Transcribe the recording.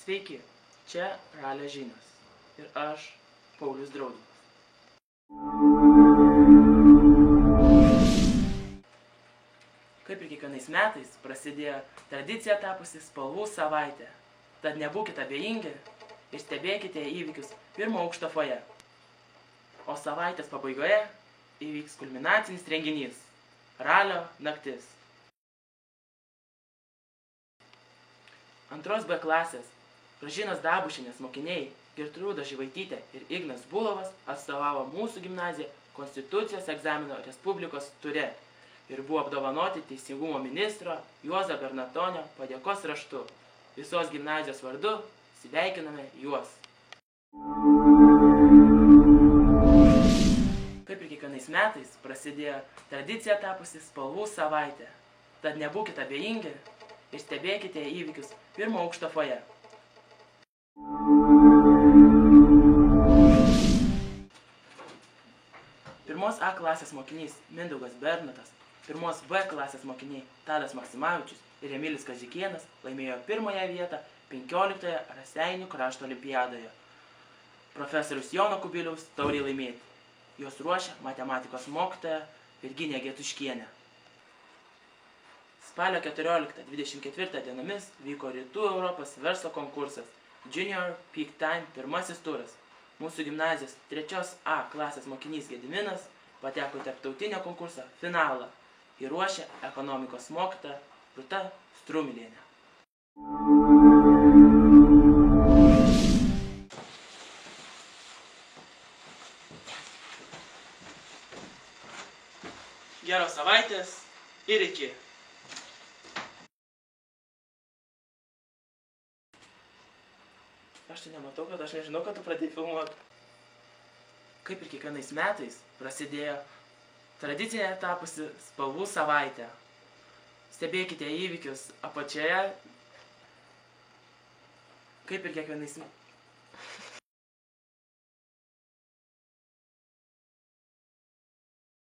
Sveiki, čia Ralio žinios ir aš, Paulius Draudinas. Kaip ir kiekvienais metais prasidėjo tradicija tapusi spalvų savaitė. Tad nebūkite abejingi ir stebėkite įvykius pirmo aukšto foje. O savaitės pabaigoje įvyks kulminacinis renginys – Ralio naktis. Antros B klasės Gražinos Dabušienės mokiniai Gertrūda Živaitytė ir Ignas Bulovas atstovavo mūsų gimnaziją Konstitucijos egzamino Respublikos ture ir buvo apdovanoti Teisingumo ministro Juozo Bernatonio padėkos raštu. Visos gimnazijos vardu sveikiname juos. Kaip ir kiekvienais metais prasidėjo tradicija tapusi spalvų savaitė. Tad nebūkite abejingi ir stebėkite įvykius pirmo aukšto foje. Pirmos A klasės mokinys Mindaugas Bernotas, pirmos B klasės mokiniai Tadas Maksimavičius ir Emilis Kazikėnas laimėjo pirmąją vietą 15-oje Raseinių krašto olimpiadoje. Profesorius Jono Kubiliaus taurei laimėti. Jos ruošia matematikos mokytoja Virginija Getuškienė. Spalio 14-24 dienomis vyko Rytų Europos verslo konkursas Junior Peak Time pirmasis turas. Mūsų gimnazijos 3 A klasės mokinys Gediminas pateko į tarptautinio konkurso finalą ir ruošia ekonomikos mokytoja Rūta Strumilienė. Geros savaitės ir iki. Aš tai nematau, kad aš nežinau, kad tu pradėjai filmuoti. Kaip ir kiekvienais metais prasidėjo tradicinė tapusi spalvų savaitė. Stebėkite įvykius apačioje. Kaip ir kiekvienais